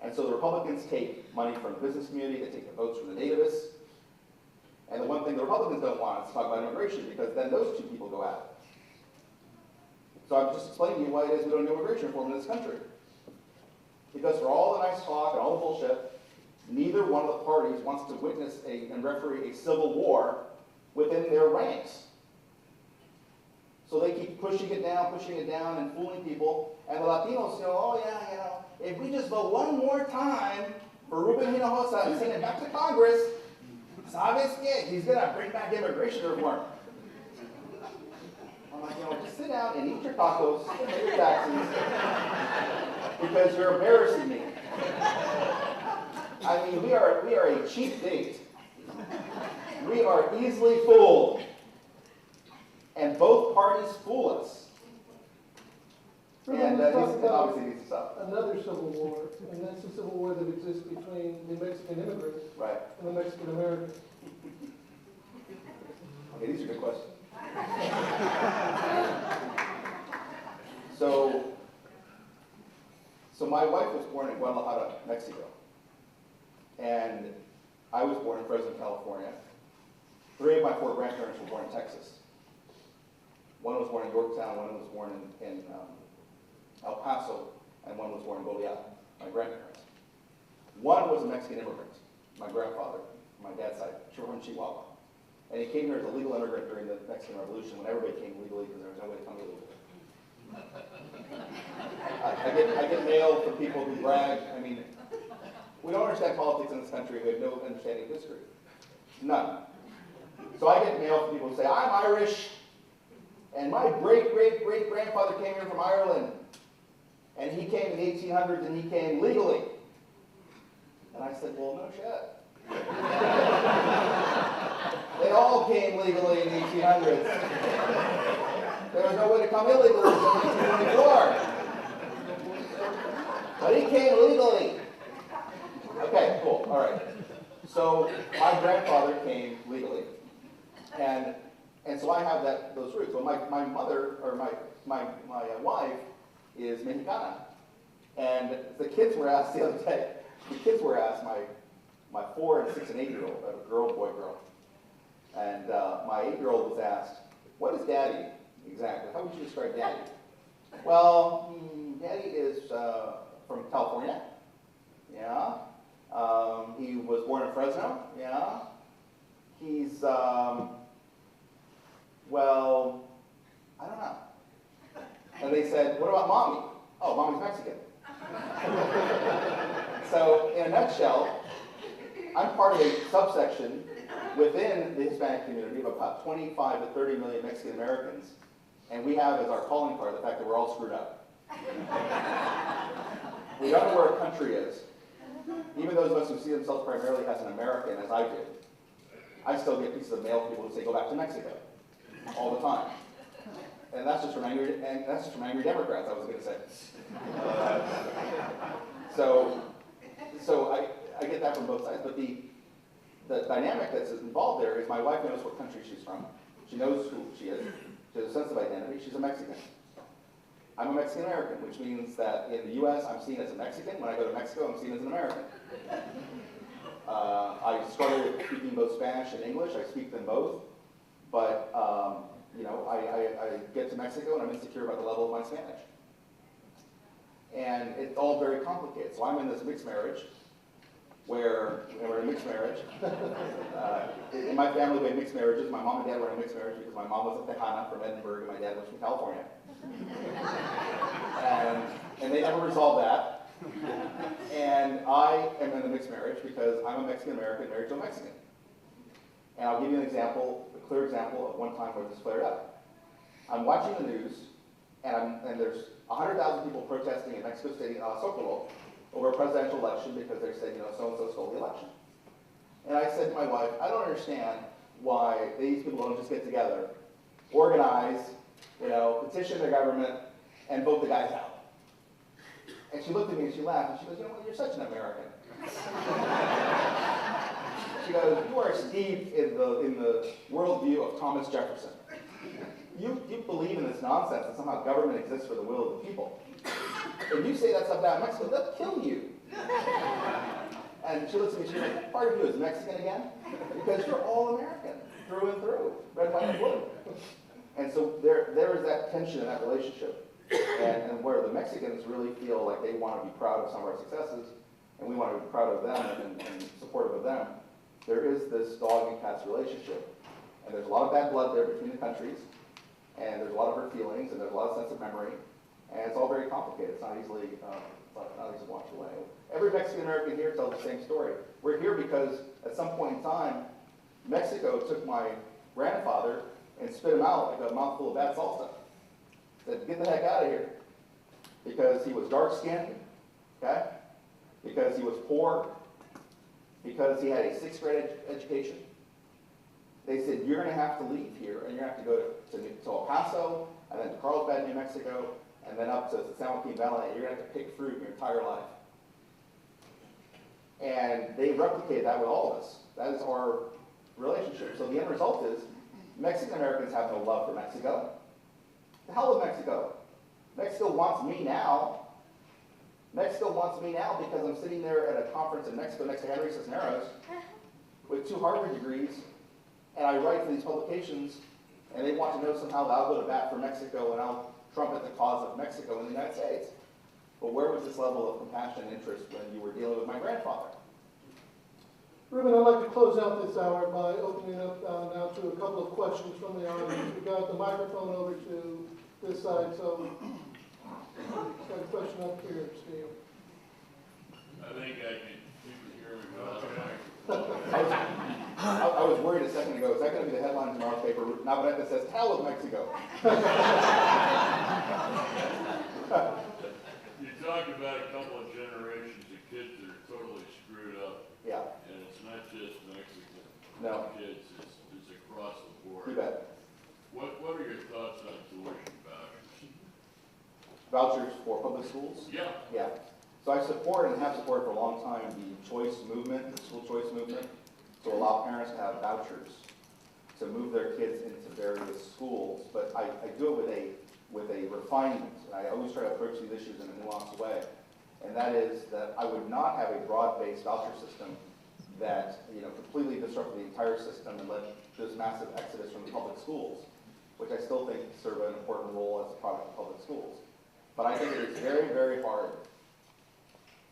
And so the Republicans take money from the business community, they take the votes from the nativists. And the one thing the Republicans don't want is to talk about immigration, because then those two people go at it. So I'm just explaining to you why it is we don't do immigration reform in this country. Because for all the nice talk and all the bullshit, neither one of the parties wants to witness and referee a civil war within their ranks. So they keep pushing it down, and fooling people. And the Latinos, oh yeah, if we just vote one more time for Ruben and send it back to Congress, ¿sabes qué? He's going to bring back immigration reform. I'm like, just sit down and eat your tacos, pay your taxes, because you're embarrassing me. I mean, we are a cheap date. We are easily fooled. And both parties fool us. And obviously needs to stop. Another civil war, and that's the civil war that exists between the Mexican immigrants and the Mexican Americans. Okay, these are good questions. So my wife was born in Guadalajara, Mexico. And I was born in Fresno, California. 3 of my 4 grandparents were born in Texas. One was born in Yorktown, one was born in El Paso, and one was born in Goliad, my grandparents. One was a Mexican immigrant, my grandfather, my dad's side, from Chihuahua. And he came here as a legal immigrant during the Mexican Revolution, when everybody came legally because there was no way to come illegally. I get mail from people who brag. I mean, we don't understand politics in this country. We have no understanding of history. None. So I get mail from people who say, I'm Irish, and my great-great-great-grandfather came here from Ireland, and he came in the 1800s, and he came legally. And I said, well, no shit. They all came legally in the 1800s. There was no way to come illegally until 1824. But he came legally. Okay, cool, all right. So my grandfather came legally. And so I have those roots. Well, my mother, or my wife, is Mexicana. And the kids were asked the other day, my 4 and 6 and 8-year-old, a girl, boy, girl. And my 8-year-old was asked, what is daddy exactly? How would you describe daddy? Well, daddy is from California. Yeah. He was born in Fresno. Yeah. He's, well, I don't know. And they said, what about mommy? Oh, mommy's Mexican. So, in a nutshell, I'm part of a subsection within the Hispanic community of about 25 to 30 million Mexican Americans, and we have as our calling card the fact that we're all screwed up. We don't know where our country is. Even those of us who see themselves primarily as an American, as I do, I still get pieces of mail from people who say, go back to Mexico, all the time. And that's just from angry Democrats, I was going to say. So I get that from both sides, but the dynamic that's involved there is my wife knows what country she's from. She knows who she is. She has a sense of identity. She's a Mexican. I'm a Mexican American, which means that in the U.S. I'm seen as a Mexican. When I go to Mexico, I'm seen as an American. I started speaking both Spanish and English. I speak them both. But, you know, I get to Mexico and I'm insecure about the level of my Spanish. And it's all very complicated. So I'm in this mixed marriage where we're in a mixed marriage. In my family, we had mixed marriages. My mom and dad were in a mixed marriage because my mom was a Tejana from Edinburgh and my dad was from California. And they never resolved that. And I am in a mixed marriage because I'm a Mexican American married to a Mexican. And I'll give you an example, a clear example of one time where this flared up. I'm watching the news, and there's 100,000 people protesting in Mexico City, Zocalo, over a presidential election because they said, you know, so-and-so stole the election. And I said to my wife, I don't understand why these people don't just get together, organize, you know, petition their government, and vote the guys out. And she looked at me and she laughed, and she goes, you know what, you're such an American. She goes, you are steeped in the worldview of Thomas Jefferson. You believe in this nonsense that somehow government exists for the will of the people. If you say that stuff down in Mexico, they'll kill you. And she looks at me, she's like, part of you is Mexican again? Because you're all American, through and through, red, white, and blue. And so there is that tension in that relationship. And where the Mexicans really feel like they want to be proud of some of our successes, and we want to be proud of them and supportive of them, there is this dog and cats relationship. And there's a lot of bad blood there between the countries, and there's a lot of hurt feelings, and there's a lot of sense of memory, and it's all very complicated. It's not easily washed away. Every Mexican American here tells the same story. We're here because at some point in time, Mexico took my grandfather and spit him out like a mouthful of bad salsa. Said, get the heck out of here. Because he was dark-skinned, okay? Because he was poor, because he had a 6th grade education. They said, you're going to have to leave here, and you're going to have to go to El Paso, and then to Carlsbad, New Mexico, and then up to the San Joaquin Valley, and you're going to have to pick fruit your entire life. And they replicated that with all of us. That is our relationship. So the end result is, Mexican Americans have no love for Mexico. The hell with Mexico. Mexico wants me now. Mexico wants me now because I'm sitting there at a conference in Mexico next to Henry Cisneros with 2 Harvard degrees, and I write for these publications, and they want to know somehow that I'll go to bat for Mexico and I'll trumpet the cause of Mexico in the United States. But where was this level of compassion and interest when you were dealing with my grandfather? Ruben, I'd like to close out this hour by opening up now to a couple of questions from the audience. We've got the microphone over to this side, so got a question up here, Steve. I think you can hear me well. I was worried a second ago, is that going to be the headline in tomorrow's paper? Navarrette says, hell with Mexico. You talked about a couple of generations of kids that are totally screwed up. Yeah. And it's not just Mexican kids, it's across the board. You bet. What are your thoughts on tuition vouchers? Vouchers for public schools? Yeah. Yeah. So I support and have supported for a long time the choice movement, the school choice movement, to allow parents to have vouchers to move their kids into various schools. But I do it with a refinement. I always try to approach these issues in a nuanced way. And that is that I would not have a broad-based voucher system that completely disrupted the entire system and led to this massive exodus from the public schools. which I still think serve an important role as a product of public schools. But I think it is very, very hard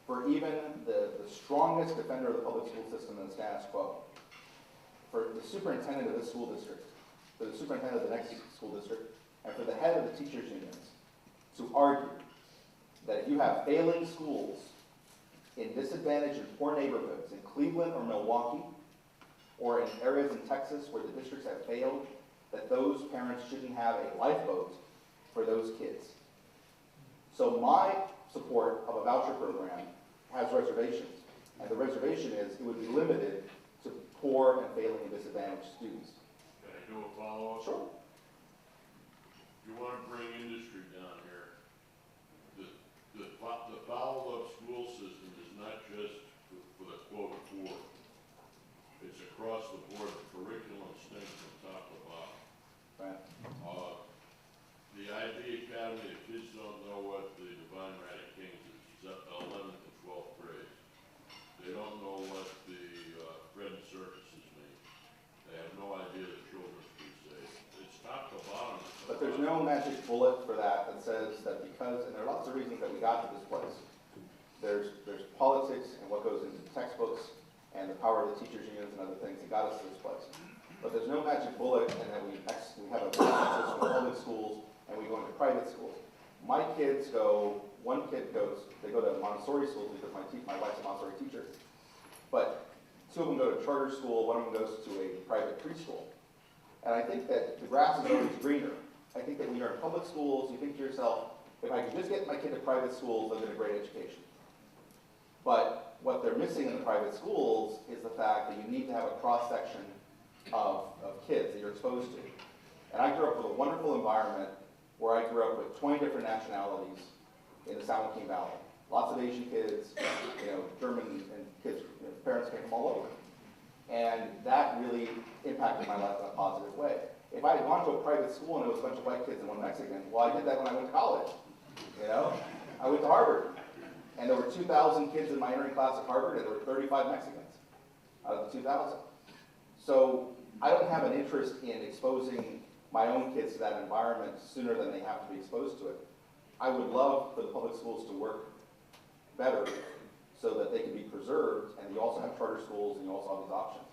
for even the strongest defender of the public school system in the status quo, for the superintendent of this school district, for the superintendent of the next school district, and for the head of the teachers' unions to argue that if you have failing schools in disadvantaged and poor neighborhoods in Cleveland or Milwaukee, or in areas in Texas where the districts have failed, that those parents shouldn't have a lifeboat for those kids. So my support of a voucher program has reservations, and the reservation is it would be limited to poor and failing and disadvantaged students. Can I do a follow-up? Sure. You want to bring industry down here. The fouled-up school system is not just for the quote poor. It's across the board. The curriculum stinks from top to bottom. Right. The IB Academy, the kids don't know what the Divine Right of Kings is, 11th and 12th grades. They don't know what the bread and circuses mean. They have no idea the children's crusade. It's top to bottom. But there's no magic bullet for that says that because, and there are lots of reasons that we got to this place. There's politics and what goes into textbooks and the power of the teachers' unions and other things that got us to this place. But there's no magic bullet, and that we have a balance from public schools and we go into private schools. My kids go, they go to Montessori schools because my wife's a Montessori teacher, but two of them go to charter school, one of them goes to a private preschool. And I think that the grass is always greener. I think that when you're in public schools, you think to yourself, if I can just get my kid to private schools, they'll get a great education. But what they're missing in the private schools is the fact that you need to have a cross-section of kids that you're exposed to. And I grew up with a wonderful environment where I grew up with 20 different nationalities in the San Joaquin Valley. Lots of Asian kids, German and kids, parents came from all over. And that really impacted my life in a positive way. If I had gone to a private school and it was a bunch of white kids and one Mexican, well, I did that when I went to college. I went to Harvard. And there were 2,000 kids in my entering class at Harvard, and there were 35 Mexicans out of the 2,000. So I don't have an interest in exposing my own kids to that environment sooner than they have to be exposed to it. I would love for the public schools to work better so that they can be preserved, and you also have charter schools and you also have these options.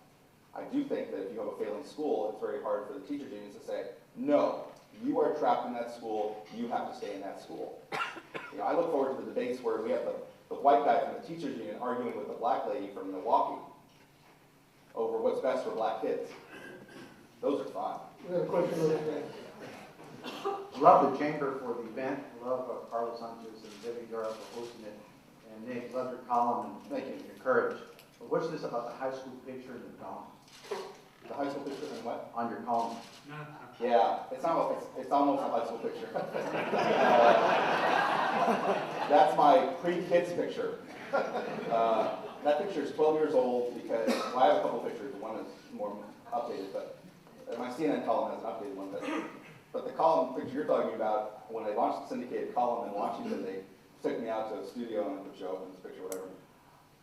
I do think that if you have a failing school, it's very hard for the teachers' unions to say, no, you are trapped in that school, you have to stay in that school. I look forward to the debates where we have the white guy from the teachers' union arguing with the black lady from Milwaukee over what's best for black kids. Those are fun. We have a question over there. Love the chamber for the event. Love Carlos Sanchez and Debbie Gara for hosting it. And Nick, love your column and Thank you. your courage. But what's this about the high school picture in the column? The high school picture and what? On your column. Yeah, it's almost a high school picture. That's my pre-kids picture. That picture is 12 years old because, I have a couple pictures. One is more updated, but my CNN column has an updated one. But the column picture you're talking about, when I launched the syndicated column in Washington, they took me out to a studio and would show up in this picture, whatever.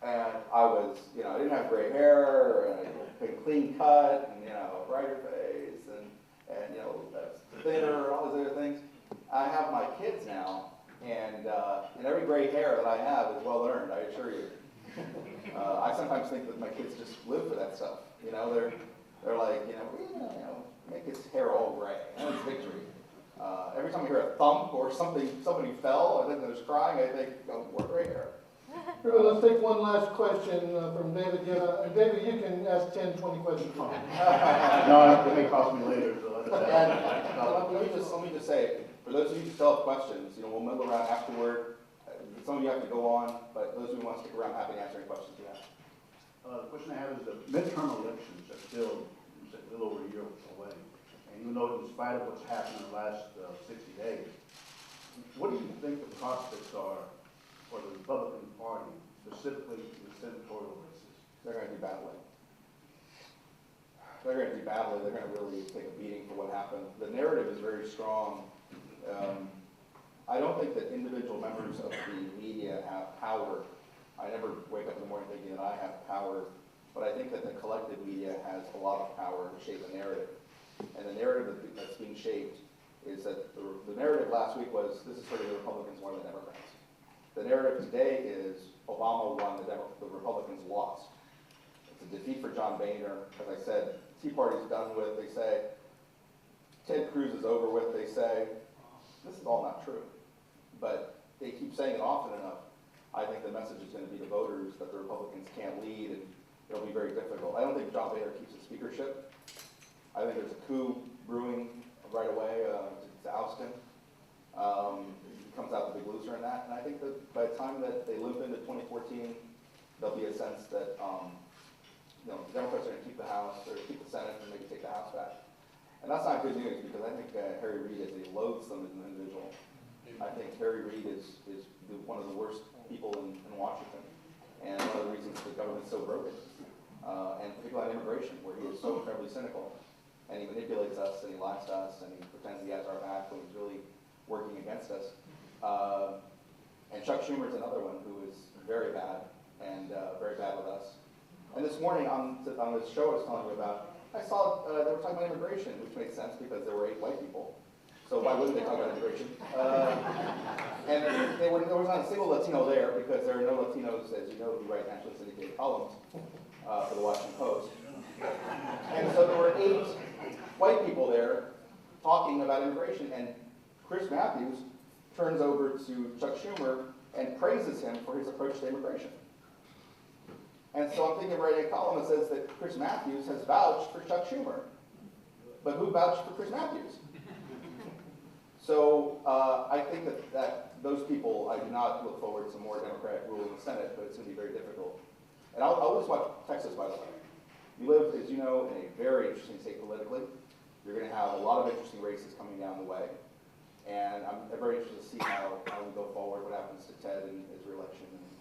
And I was, I didn't have gray hair, and I'd been clean cut, and, brighter face, and thinner, all these other things. I have my kids now, and every gray hair that I have is well earned, I assure you. I sometimes think that my kids just live for that stuff. They're like, make his hair all gray. That's victory. Every time I hear a thump or somebody fell, and then there's crying, I think, oh, more gray hair. Ruben, let's take one last question from David. David, you can ask 10, 20 questions. No, it may cost me later. So Let me just say, for those of you who still have questions, we'll middle around afterward. Some of you have to go on, but those of you who want to stick around, happy to answer any questions you have. the question I have is the midterm elections are still a little over a year away. And you know, in spite of what's happened in the last 60 days, what do you think the prospects are for the Republican Party, specifically the senatorial races? They're going to do badly. They're going to do badly. They're going to really take a beating for what happened. The narrative is very strong. I don't think that individual members of the media have power. I never wake up in the morning thinking that I have power, but I think that the collective media has a lot of power to shape the narrative. And the narrative that's being shaped is that the narrative last week was, this is hurting the Republicans more than Democrats. The narrative today is Obama won, the Republicans lost. It's a defeat for John Boehner. As I said, Tea Party's done with, they say. Ted Cruz is over with, they say. This is all not true. But they keep saying it often enough. I think the message is going to be to voters that the Republicans can't lead, and it'll be very difficult. I don't think John Boehner keeps his speakership. I think there's a coup brewing right away to oust him. He comes out the big loser in that, and I think that by the time that they limp into 2014, there'll be a sense that the Democrats are going to keep the House, or keep the Senate, and maybe take the House back. And that's not good news, because I think Harry Reid is a loathsome individual. I think Harry Reid is one of the worst people in Washington, and one of the reasons the government's so broken, and particularly on immigration, where he is so incredibly cynical, and he manipulates us, and he lies to us, and he pretends he has our back when he's really working against us. And Chuck Schumer is another one who is very bad, and very bad with us. And this morning on this show I was telling you about, I saw they were talking about immigration, which makes sense because there were 8 white people. So why wouldn't they talk about immigration? And there was not a single Latino there, because there are no Latinos, as you know, who write nationally syndicated columns for the Washington Post. And so there were 8 white people there talking about immigration, and Chris Matthews turns over to Chuck Schumer and praises him for his approach to immigration. And so I'm thinking of writing a column that says that Chris Matthews has vouched for Chuck Schumer. But who vouched for Chris Matthews? So I think that those people, I do not look forward to more Democratic rule in the Senate, but it's going to be very difficult. And I'll just watch Texas, by the way. You live, as you know, in a very interesting state politically. You're going to have a lot of interesting races coming down the way. And I'm very interested to see how we go forward, what happens to Ted and his reelection, and